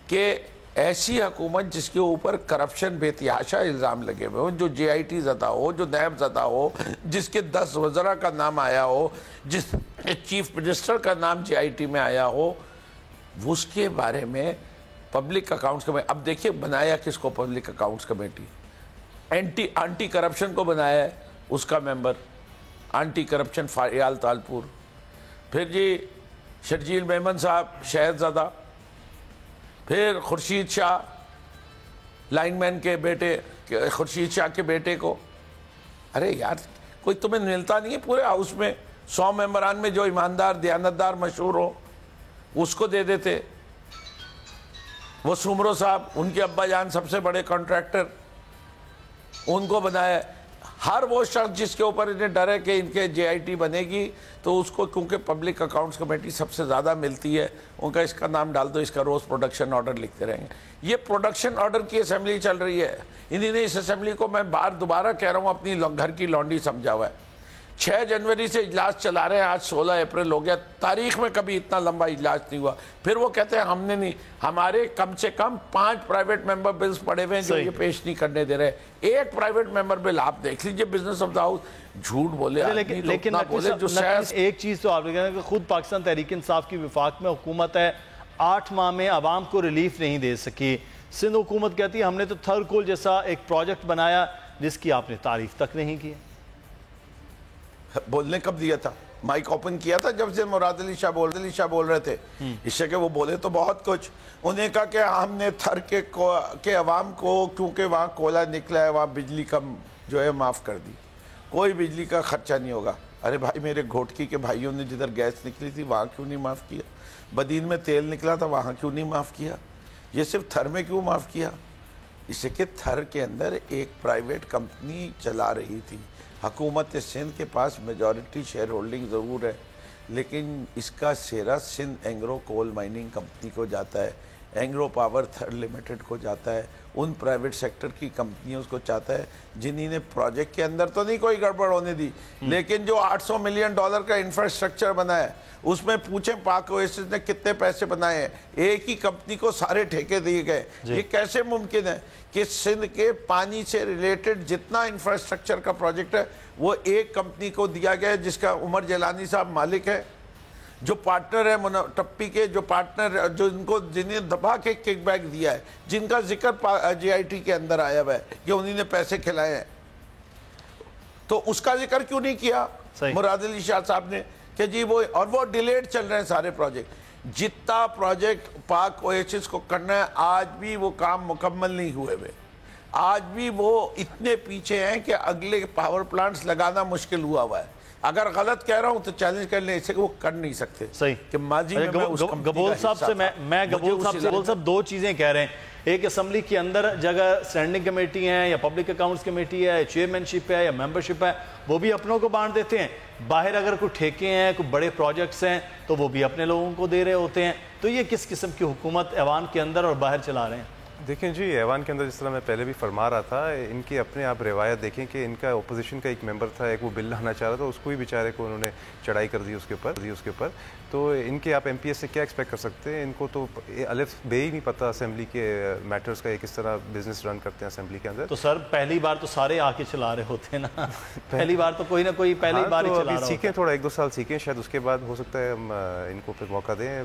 کہ ایسی حکومت جس کے اوپر کرپشن بے تحاشا الزام لگے ہوئے ہو، جو جے آئی ٹی زدہ ہو، جو نیب زدہ ہو، جس کے 10 وزراء کا نام آیا ہو، جس چیف منسٹر کا نام جے آئی ٹی میں آیا ہو، اس کے بارے میں پبلک اکاؤنٹس کمیٹی، اب دیکھیے بنایا کس کو public accounts committee, aunty corruption کو بنایا ہے، اس کا ممبر انٹی کرپشن فعال تالپور، پھر جی شرجیل میمن صاحب شہد زدہ، پھر خورشید شاہ لائن مین کے بیٹے، خورشید شاہ کے بیٹے کو، ارے یار کوئی تمہیں ملتا نہیں ہے پورے ہاؤس میں 100 ممبران میں جو ایماندار دیانتدار مشہور ہو اس کو دے دیتے۔ وہ سومرو صاحب، ان کے ابا جان سب سے بڑے کانٹریکٹر، ان کو بنایا۔ ہر وہ شخص جس کے اوپر انہیں ڈر ہے کہ ان کے JIT بنے گی تو اس کو کیونکہ پبلک اکاؤنٹس کمیٹی سب سے زیادہ ملتی ہے، ان کا اس کا نام ڈال دو، اس کا روز پروڈکشن آرڈر لکھتے رہیں گے۔ یہ پروڈکشن آرڈر کی اسمبلی چل رہی ہے، انہی نے اس اسمبلی کو، میں دوبارہ کہہ رہا ہوں، اپنی گھر کی لانڈی سمجھا ہوا ہے۔ 6 جنوری سے اجلاس چلا رہے ہیں، آج 16 اپریل ہو گیا، تاریخ میں کبھی اتنا لمبا اجلاس نہیں ہوا۔ پھر وہ کہتے ہیں ہم نے نہیں، ہمارے کم سے کم 5 پرائیویٹ ممبر بلز پڑے ہوئے ہیں جو یہ پیش نہیں کرنے دے رہے۔ ایک پرائیویٹ ممبر بل آپ دیکھ لیجئے بزنس آف دا ہاؤس، جھوٹ بولے آدمی تو اتنا بولے جو شاید۔ ایک چیز تو آپ نے کہا کہ خود پاکستان تحریک انصاف کی وفاق میں حکومت ہے، 8 ماہ میں عوام کو ریلیف نہیں دے سکی۔ سندھ حکومت کہتی ہے ہم نے تو تھرکول جیسا ایک پروجیکٹ بنایا جس کی آپ نے تعریف تک نہیں کی۔ بولنے کب دیا تھا؟ مائک اوپن کیا تھا جب سے مراد علی شاہ بول رہے تھے، اس سے کہ وہ بولے تو بہت کچھ۔ انہیں کہا کہ ہم نے تھر کے عوام کو، کیونکہ وہاں کوئلہ نکلا ہے، وہاں بجلی کا جو ہے معاف کر دی، کوئی بجلی کا خرچہ نہیں ہوگا۔ ارے بھائی میرے گھوٹکی کے بھائیوں نے جدھر گیس نکلی تھی وہاں کیوں نہیں معاف کیا؟ بدین میں تیل نکلا تھا وہاں کیوں نہیں معاف کیا؟ یہ صرف تھر میں کیوں معاف کیا؟ اس سے کہ تھر کے اندر ایک پرائیویٹ کمپنی چلا رہی تھی، حکومت سندھ کے پاس میجورٹی شیئر ہولڈنگ ضرور ہے، لیکن اس کا سیرا سندھ اینگرو کول مائننگ کمپنی کو جاتا ہے، اینگرو پاور تھر لمیٹڈ کو جاتا ہے، ان پرائیویٹ سیکٹر کی کمپنیوں کو چاہتا ہے جنہی نے پروجیکٹ کے اندر تو نہیں کوئی گڑبڑ ہونے دی، لیکن جو $800 ملین کا انفراسٹرکچر بنا ہے اس میں پوچھیں پاک اویسس نے کتنے پیسے بنائے ہیں، ایک ہی کمپنی کو سارے ٹھیکے دیے گئے۔ یہ کیسے ممکن ہے کہ سندھ کے پانی سے ریلیٹڈ جتنا انفراسٹرکچر کا پروجیکٹ ہے وہ ایک کمپنی کو دیا گیا ہے جس کا عمر جیلانی صاحب مالک ہے، جو پارٹنر ہے ٹپی کے، جو پارٹنر جو ان کو جنہیں دبا کے کک بیک دیا ہے، جن کا ذکر JIT کے اندر آیا ہوا ہے کہ انہی نے پیسے کھلائے ہیں، تو اس کا ذکر کیوں نہیں کیا مراد علی شاہ صاحب نے کہ جی وہ ڈیلیڈ چل رہے ہیں سارے پروجیکٹ۔ جتنا پروجیکٹ پاک اویسس کو کرنا ہے آج بھی وہ کام مکمل نہیں ہوئے ہوئے، آج بھی وہ اتنے پیچھے ہیں کہ اگلے پاور پلانٹس لگانا مشکل ہوا ہے۔ اگر غلط کہہ رہا ہوں تو چیلنج کر لیں، اسے وہ کر نہیں سکتے۔ صحیح کہ ماضی میں گبول صاحب سے میں گبول صاحب 2 چیزیں کہہ رہے ہیں، ایک اسمبلی کے اندر جگہ سٹینڈنگ کمیٹی ہیں یا پبلک اکاؤنٹس کمیٹی ہے، چیئرمینشپ ہے یا ممبرشپ ہے، وہ بھی اپنوں کو بانٹ دیتے ہیں، باہر اگر کوئی ٹھیکے ہیں، کوئی بڑے پروجیکٹس ہیں تو وہ بھی اپنے لوگوں کو دے رہے ہوتے ہیں، تو یہ کس قسم کی حکومت ایوان کے اندر اور باہر چلا رہے ہیں؟ دیکھیں جی، ایوان کے اندر جس طرح میں پہلے بھی فرما رہا تھا، ان کی اپنے آپ روایت دیکھیں کہ ان کا اپوزیشن کا ایک ممبر تھا، ایک وہ بل لانا چاہ رہا تھا، اس کو بھی بیچارے کو انہوں نے چڑھائی کر دی اس کے اوپر، تو ان کے آپ MPS سے کیا ایکسپیکٹ کر سکتے ہیں؟ ان کو تو الف بے ہی نہیں پتہ اسمبلی کے میٹرز کا، کس طرح بزنس رن کرتے ہیں اسمبلی کے اندر۔ تو سر پہلی بار تو سارے آ کے چلا رہے ہوتے ہیں نا، پہلی بار تو کوئی نہ کوئی پہلی بار ہی چلا رہا ہوتا ہے۔ سیکھیں، تھوڑا 1-2 سال سیکھیں، شاید اس کے بعد ہو سکتا ہے ہم ان کو پھر موقع دیں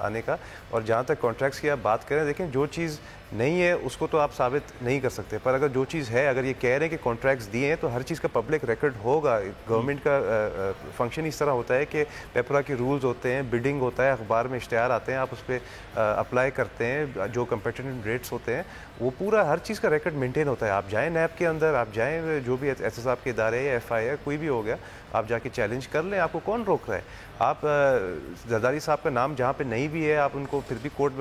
آنے کا۔ اور جہاں تک کانٹریکٹس کی آپ بات کریں، دیکھیں جو چیز نہیں ہے اس کو تو آپ ثابت نہیں کر سکتے، پر اگر جو چیز ہے، اگر یہ کہہ رہے ہیں کہ کانٹریکٹس دیے ہیں تو ہر چیز کا پبلک ریکارڈ ہوگا۔ گورنمنٹ کا فنکشن اس طرح ہوتا ہے کہ پیپرا کے رولز ہوتے ہیں، بڈنگ ہوتا ہے، اخبار میں اشتہار آتے ہیں، آپ اس پہ اپلائی کرتے ہیں، جو کمپیٹیٹو ریٹس ہوتے ہیں وہ پورا ہر چیز کا ریکارڈ مینٹین ہوتا ہے۔ آپ جائیں نیب کے اندر، آپ جائیں جو بھی احتساب کے ادارے یا FI ہے، کوئی بھی ہو گیا، آپ جا کے چیلنج کر لیں، آپ کو کون روک رہا ہے؟ آپ زرداری صاحب کا نام جہاں پہ نہیں بھی ہے آپ ان کو پھر بھی کورٹ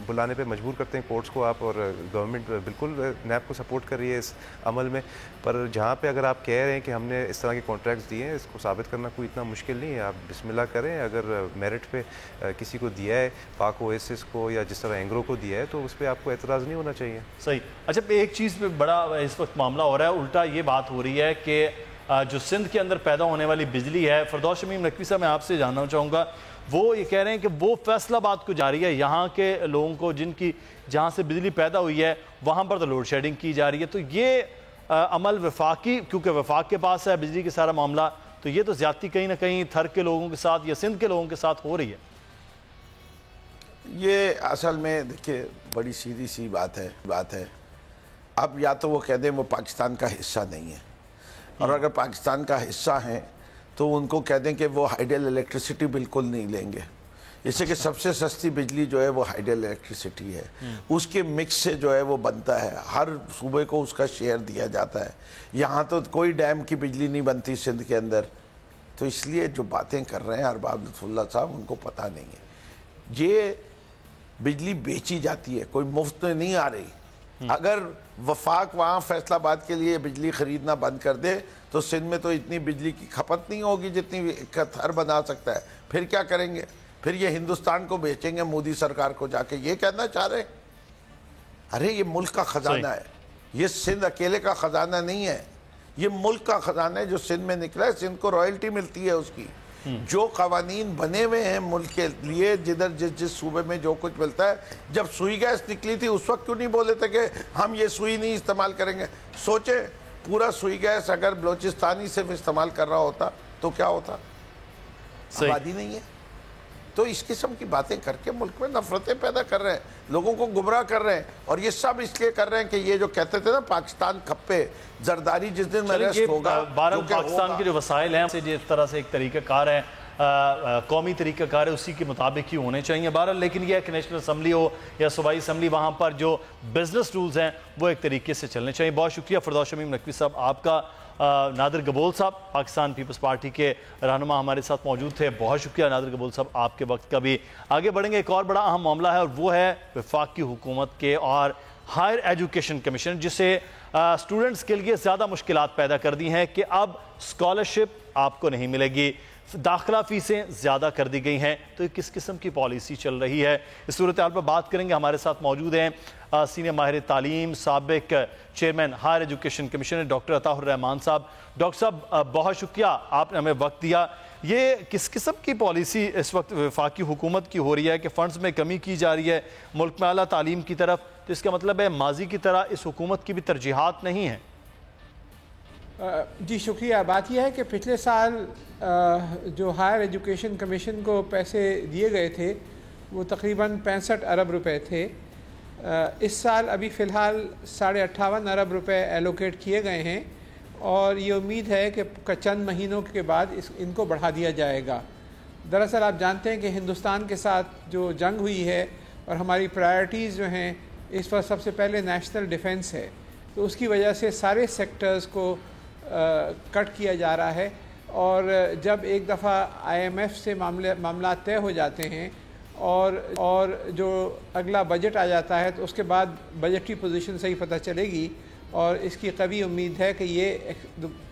بلانے پہ مجبور کرتے ہیں کورٹس کو آپ، اور گورنمنٹ بالکل نیب کو سپورٹ کر رہی ہے اس عمل میں، پر جہاں پہ اگر آپ کہہ رہے ہیں کہ ہم نے اس طرح کے کانٹریکٹس دیے ہیں، اس کو ثابت کرنا کوئی اتنا مشکل نہیں ہے، آپ بسم اللہ کریں۔ اگر میرٹ پہ کسی کو دیا ہے، پاک اویسس کو یا جس طرح اینگرو کو دیا ہے، تو اس پہ آپ کو اعتراض نہیں ہونا چاہیے۔ صحیح۔ اچھا، ایک چیز پہ بڑا اس وقت معاملہ ہو رہا ہے، الٹا یہ بات ہو رہی ہے کہ جو سندھ کے اندر پیدا ہونے والی بجلی ہے، فردوس شمیم نقوی صاحب میں آپ سے جاننا چاہوں گا، وہ یہ کہہ رہے ہیں کہ وہ فیصل آباد کو جاری ہے، یہاں کے لوگوں کو جہاں سے بجلی پیدا ہوئی ہے وہاں پر تو لوڈ شیڈنگ کی جا رہی ہے، تو یہ عمل وفاقی، کیونکہ وفاق کے پاس ہے بجلی کا سارا معاملہ، تو یہ تو زیادتی کہیں نہ کہیں تھر کے لوگوں کے ساتھ یا سندھ کے لوگوں کے ساتھ ہو رہی ہے۔ یہ اصل میں دیکھیں بڑی سیدھی سی بات ہے، اب یا تو وہ کہہ دیں وہ پاکستان کا حصہ نہیں ہے، اور اگر پاکستان کا حصہ ہیں تو ان کو کہہ دیں کہ وہ ہائیڈل الیکٹریسٹی بالکل نہیں لیں گے، اس سے کہ سب سے سستی بجلی جو ہے وہ ہائیڈل الیکٹریسٹی ہے، اس کے مکس سے جو ہے وہ بنتا ہے، ہر صوبے کو اس کا شیئر دیا جاتا ہے، یہاں تو کوئی ڈیم کی بجلی نہیں بنتی سندھ کے اندر، تو اس لیے جو باتیں کر رہے ہیں ارباب لطف اللہ صاحب ان کو پتہ نہیں ہے، یہ بجلی بیچی جاتی ہے، کوئی مفت میں نہیں آ رہی، اگر وفاق وہاں فیصل آباد کے لیے بجلی خریدنا بند کر دے تو سندھ میں تو اتنی بجلی کی کھپت نہیں ہوگی جتنی قطر بنا سکتا ہے. پھر کیا کریں گے؟ پھر یہ ہندوستان کو بیچیں گے مودی سرکار کو جا کے. یہ کہنا چاہ رہے ہیں ارے یہ ملک کا خزانہ ہے, یہ سندھ اکیلے کا خزانہ نہیں ہے, یہ ملک کا خزانہ ہے جو سندھ میں نکلا ہے. سندھ کو رائلٹی ملتی ہے اس کی. جو قوانین بنے ہوئے ہیں ملک کے لیے, جدھر جس صوبے میں جو کچھ ملتا ہے. جب سوئی گیس نکلی تھی اس وقت کیوں نہیں بولے تھے کہ ہم یہ سوئی نہیں استعمال کریں گے؟ سوچیں پورا سوئی گیس اگر بلوچستانی صرف استعمال کر رہا ہوتا تو کیا ہوتا؟ آبادی نہیں ہے. تو اس قسم کی باتیں کر کے ملک میں نفرتیں پیدا کر رہے ہیں, لوگوں کو گمراہ کر رہے ہیں. اور یہ سب اس لیے کر رہے ہیں کہ یہ جو کہتے تھے نا پاکستان کھپے, زرداری جس دن میں ریسٹ ہوگا. پاکستان کے جو وسائل ہیں جس طرح سے ایک طریقہ کار ہے, قومی طریقہ کار ہے, اسی کے مطابق ہی ہونے چاہیے بہرحال. لیکن یہ کہ نیشنل اسمبلی ہو یا صوبائی اسمبلی, وہاں پر جو بزنس رولز ہیں وہ ایک طریقے سے چلنے چاہیے. بہت شکریہ فردوس شمیم نقوی صاحب آپ کا. نادر گبول صاحب پاکستان پیپلز پارٹی کے رہنما ہمارے ساتھ موجود تھے. بہت شکریہ نادر گبول صاحب آپ کے وقت کا بھی. آگے بڑھیں گے, ایک اور بڑا اہم معاملہ ہے اور وہ ہے وفاقی حکومت کے اور ہائر ایجوکیشن کمیشن, جسے اسٹوڈنٹس کے لیے زیادہ مشکلات پیدا کر دی ہیں کہ اب اسکالرشپ آپ کو نہیں ملے گی, داخلہ فیسیں زیادہ کر دی گئی ہیں. تو یہ کس قسم کی پالیسی چل رہی ہے, اس صورتحال پر بات کریں گے. ہمارے ساتھ موجود ہیں سینئر ماہر تعلیم, سابق chairman Higher Education Commission doctor Atta ur Rahman صاحب. ڈاکٹر صاحب بہت شکریہ آپ نے ہمیں وقت دیا. یہ کس قسم کی پالیسی اس وقت وفاقی حکومت کی ہو رہی ہے کہ فنڈز میں کمی کی جا رہی ہے ملک میں اعلیٰ تعلیم کی طرف؟ تو اس کا مطلب ہے ماضی کی طرح اس حکومت کی بھی ترجیحات نہیں ہیں. جی شکریہ. بات یہ ہے کہ پچھلے سال جو ہائر ایجوکیشن کمیشن کو پیسے دیے گئے تھے وہ تقریباً 65 ارب روپے تھے. اس سال ابھی فی الحال 58.5 ارب روپے ایلوکیٹ کیے گئے ہیں اور یہ امید ہے کہ چند مہینوں کے بعد ان کو بڑھا دیا جائے گا. دراصل آپ جانتے ہیں کہ ہندوستان کے ساتھ جو جنگ ہوئی ہے اور ہماری پرائرٹیز جو ہیں اس پر سب سے پہلے نیشنل ڈیفنس ہے, تو اس کی وجہ سے سارے سیکٹرز کو کٹ کیا جا رہا ہے. اور جب ایک دفعہ آئی ایم ایف سے معاملات طے ہو جاتے ہیں اور جو اگلا بجٹ آ جاتا ہے تو اس کے بعد بجٹری پوزیشن سے ہی پتہ چلے گی, اور اس کی قوی امید ہے کہ یہ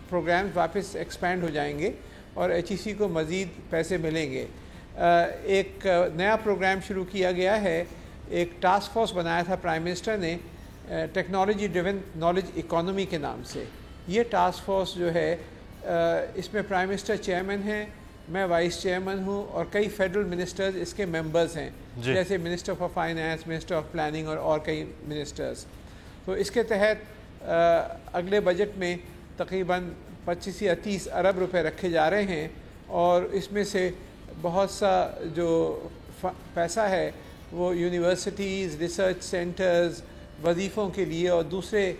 پروگرامز واپس ایکسپینڈ ہو جائیں گے اور ایچ ای سی کو مزید پیسے ملیں گے. ایک نیا پروگرام شروع کیا گیا ہے, ایک ٹاسک فورس بنایا تھا پرائم منسٹر نے ٹیکنالوجی ڈریون نالج اکانومی کے نام سے. یہ ٹاسک فورس جو ہے اس میں پرائم منسٹر چیئرمین ہیں, میں وائس چیئرمین ہوں اور کئی فیڈرل منسٹرز اس کے ممبرز ہیں, جیسے minister for finance, minister of planning اور کئی منسٹرز. تو اس کے تحت اگلے بجٹ میں تقریباً 25 یا 30 ارب روپے رکھے جا رہے ہیں اور اس میں سے بہت سا جو پیسہ ہے وہ یونیورسٹیز, ریسرچ سینٹرز, وظیفوں کے لیے اور دوسرے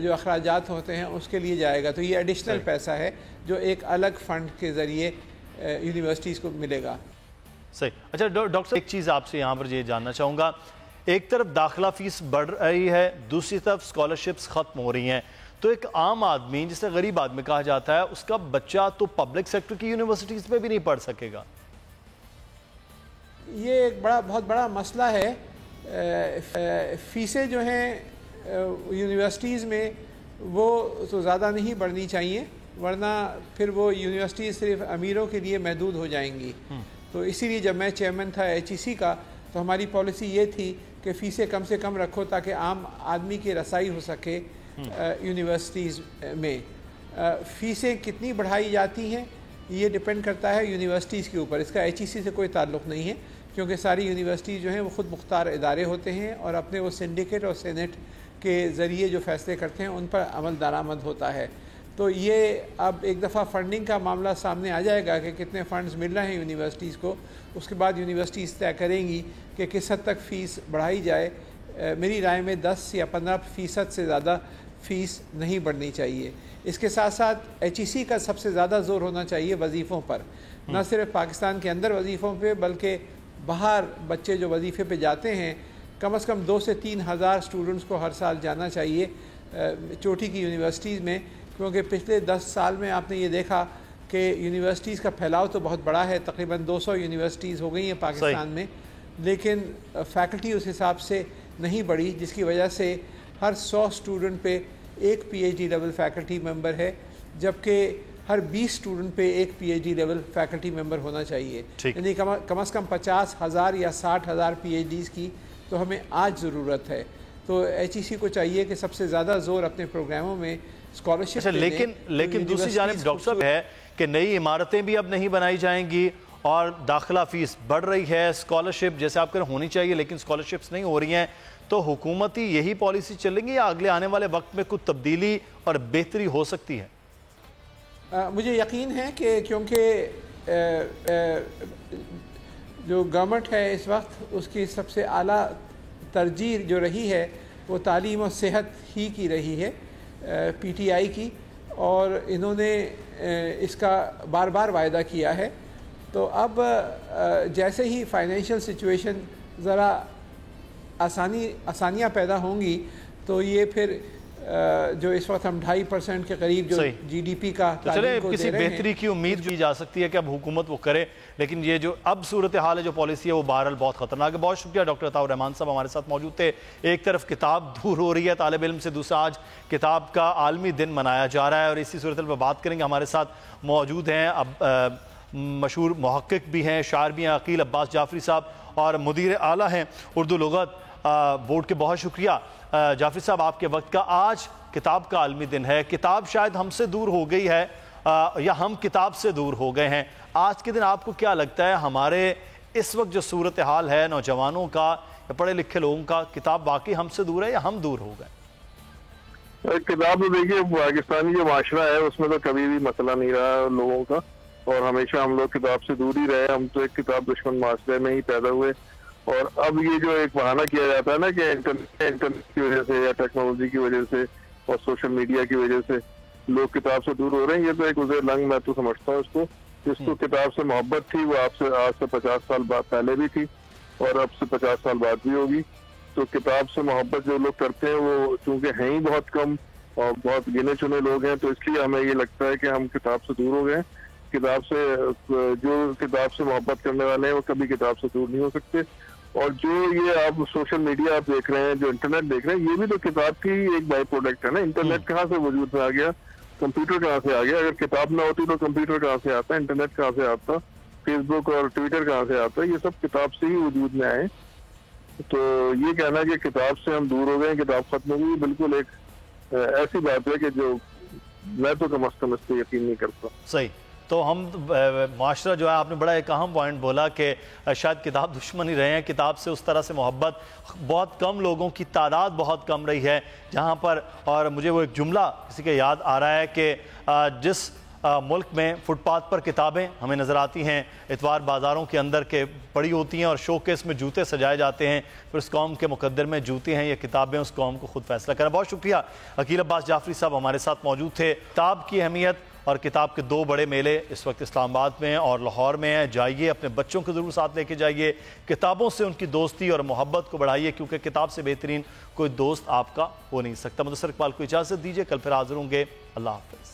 جو اخراجات ہوتے ہیں اس کے لیے جائے گا. تو یہ ایڈیشنل پیسہ ہے جو ایک الگ فنڈ کے ذریعے یونیورسٹیز کو ملے گا. صحیح. اچھا ڈاکٹر صاحب ایک چیز آپ سے یہاں پر یہ جاننا چاہوں گا, ایک طرف داخلہ فیس بڑھ رہی ہے, دوسری طرف اسکالرشپس ختم ہو رہی ہیں, تو ایک عام آدمی جسے غریب آدمی کہا جاتا ہے اس کا بچہ تو پبلک سیکٹر کی یونیورسٹیز میں بھی نہیں پڑھ سکے گا. یہ ایک بہت بڑا مسئلہ ہے. فیسیں جو ہیں یونیورسٹیز میں وہ تو زیادہ نہیں بڑھنی چاہیے, ورنہ پھر وہ یونیورسٹیز صرف امیروں کے لیے محدود ہو جائیں گی. تو اسی لیے جب میں چیئرمین تھا ایچ ای سی کا تو ہماری پالیسی یہ تھی کہ فیسیں کم سے کم رکھو تاکہ عام آدمی کی رسائی ہو سکے یونیورسٹیز میں. فیسیں کتنی بڑھائی جاتی ہیں یہ ڈپینڈ کرتا ہے یونیورسٹیز کے اوپر, اس کا ایچ ای سی سے کوئی تعلق نہیں ہے, کیونکہ ساری یونیورسٹیز جو ہیں وہ خود مختار ادارے ہوتے ہیں اور اپنے وہ سنڈیکیٹ اور سینیٹ کے ذریعے جو فیصلے کرتے ہیں ان پر عمل درآمد ہوتا ہے. تو یہ اب ایک دفعہ فنڈنگ کا معاملہ سامنے آ جائے گا کہ کتنے فنڈز مل رہے ہیں یونیورسٹیز کو, اس کے بعد یونیورسٹیز طے کریں گی کہ کس حد تک فیس بڑھائی جائے. میری رائے میں 10 یا 15% سے زیادہ فیس نہیں بڑھنی چاہیے. اس کے ساتھ ساتھ ایچ ای سی کا سب سے زیادہ زور ہونا چاہیے وظیفوں پر, نہ صرف پاکستان کے اندر وظیفوں پہ بلکہ باہر بچے جو وظیفے پہ جاتے ہیں کم از کم 2 سے 3 ہزار اسٹوڈنٹس کو ہر سال جانا چاہیے چوٹی کی یونیورسٹیز میں, کیونکہ پچھلے 10 سال میں آپ نے یہ دیکھا کہ یونیورسٹیز کا پھیلاؤ تو بہت بڑا ہے, تقریباً 200 یونیورسٹیز ہو گئی ہیں پاکستان میں, لیکن فیکلٹی اس حساب سے نہیں بڑھی، جس کی وجہ سے ہر 100 اسٹوڈنٹ پہ ایک P H D level faculty member ہے، جبکہ ہر 20 اسٹوڈنٹ پہ ایک P H D level faculty member ہونا چاہیے، یعنی کم از کم 50,000 یا 60,000 پی ایچ ڈیز کی تو ہمیں آج ضرورت ہے۔ تو ایچ ای سی کو چاہیے کہ سب سے زیادہ زور اپنے پروگراموں میں اسکالرشپ۔ لیکن دوسری جانب ڈاکٹر صاحب ہے کہ نئی عمارتیں بھی اب نہیں بنائی جائیں گی اور داخلہ فیس بڑھ رہی ہے، اسکالرشپ جیسے آپ کہہ ہونی چاہیے لیکن اسکالرشپس نہیں ہو رہی ہیں، تو حکومتی یہی پالیسی چلیں گی یا اگلے آنے والے وقت میں کچھ تبدیلی اور بہتری ہو سکتی ہے؟ مجھے یقین ہے کہ کیونکہ جو گورنمنٹ ہے اس وقت، اس کی سب سے اعلیٰ ترجیح جو رہی ہے وہ تعلیم اور صحت ہی کی رہی ہے، پی ٹی آئی کی، اور انہوں نے اس کا بار بار وعدہ کیا ہے۔ تو اب جیسے ہی فائنینشیل سچویشن ذرا آسانیاں پیدا ہوں گی تو یہ پھر جو اس وقت ہم 2.5% کے قریب جو جی ڈی پی کا چلے کسی بہتری کی امید کی جا سکتی ہے کہ اب حکومت وہ کرے، لیکن یہ جو اب صورتحال ہے، جو پالیسی ہے، وہ بہرحال بہت خطرناک ہے۔ بہت شکریہ ڈاکٹر عطاء الرحمان صاحب ہمارے ساتھ موجود تھے۔ ایک طرف کتاب دور ہو رہی ہے طالب علم سے، دوسرا آج کتاب کا عالمی دن منایا جا رہا ہے، اور اسی صورتحال پہ بات کریں گے۔ ہمارے ساتھ موجود ہیں اب مشہور محقق بھی ہیں، شاعر بھی ہیں، عقیل عباس جعفری صاحب، اور مدیر اعلیٰ ہیں اردو لغت بورڈ کے۔ بہت شکریہ جعفری صاحب آپ کے وقت کا۔ آج کتاب کا عالمی دن ہے، کتاب شاید ہم سے دور ہو گئی ہے یا ہم کتاب سے دور ہو گئے ہیں۔ آج کے دن آپ کو کیا لگتا ہے ہمارے اس وقت جو صورتحال ہے نوجوانوں کا یا پڑھے لکھے لوگوں کا، کتاب واقعی ہم سے دور ہے یا ہم دور ہو گئے؟ کتاب تو دیکھیے پاکستانی جو معاشرہ ہے اس میں تو کبھی بھی مسئلہ نہیں رہا لوگوں کا، اور ہمیشہ ہم لوگ کتاب سے دور ہی رہے۔ ہم تو ایک کتاب دشمن معاشرے میں ہی پیدا ہوئے، اور اب یہ جو ایک بہانہ کیا جاتا ہے نا کہ انٹرنیٹ کی وجہ سے یا ٹیکنالوجی کی وجہ سے اور سوشل میڈیا کی وجہ سے لوگ کتاب سے دور ہو رہے ہیں، یہ تو ایک عذر لنگ میں تو سمجھتا ہوں اس کو۔ جس کو کتاب سے محبت تھی وہ آج سے 50 سال بعد پہلے بھی تھی اور اب سے 50 سال بعد بھی ہوگی۔ تو کتاب سے محبت جو لوگ کرتے ہیں وہ چونکہ ہیں ہی بہت کم اور بہت گنے چنے لوگ ہیں، تو اس لیے ہمیں یہ لگتا ہے کہ ہم کتاب سے دور ہو گئے ہیں۔ کتاب سے جو کتاب سے محبت کرنے والے ہیں وہ کبھی کتاب سے دور نہیں ہو سکتے۔ اور جو یہ آپ سوشل میڈیا آپ دیکھ رہے ہیں، جو انٹرنیٹ دیکھ رہے ہیں، یہ بھی تو کتاب کی ایک بائی پروڈکٹ ہے نا۔ انٹرنیٹ کہاں سے وجود میں آ گیا، کمپیوٹر کہاں سے آ گیا؟ اگر کتاب نہ ہوتی تو کمپیوٹر کہاں سے آتا، انٹرنیٹ کہاں سے آتا، فیس بک اور ٹویٹر کہاں سے آتا؟ یہ سب کتاب سے ہی وجود میں آئے۔ تو یہ کہنا کہ کتاب سے ہم دور ہو گئے، کتاب ختم ہو گئی، بالکل ایک ایسی بات ہے کہ جو میں تو کم از کم اس پہ یقین نہیں کرتا۔ صحیح۔ تو ہم معاشرہ جو ہے، آپ نے بڑا ایک اہم پوائنٹ بولا کہ شاید کتاب دشمن ہی رہے ہیں، کتاب سے اس طرح سے محبت بہت کم، لوگوں کی تعداد بہت کم رہی ہے جہاں پر، اور مجھے وہ ایک جملہ کسی کے یاد آ رہا ہے کہ جس ملک میں فٹ پاتھ پر کتابیں ہمیں نظر آتی ہیں، اتوار بازاروں کے اندر کے پڑی ہوتی ہیں اور شوکیس میں جوتے سجائے جاتے ہیں، پھر اس قوم کے مقدر میں جوتے ہیں یا کتابیں اس قوم کو خود فیصلہ کریں۔ بہت شکریہ عقیل عباس جعفری صاحب ہمارے ساتھ موجود تھے۔ کتاب کی اہمیت اور کتاب کے 2 بڑے میلے اس وقت اسلام آباد میں ہیں اور لاہور میں ہیں۔ جائیے، اپنے بچوں کو ضرور ساتھ لے کے جائیے، کتابوں سے ان کی دوستی اور محبت کو بڑھائیے، کیونکہ کتاب سے بہترین کوئی دوست آپ کا ہو نہیں سکتا۔ مدثر اقبال کو اجازت دیجیے، کل پھر حاضر ہوں گے۔ اللہ حافظ۔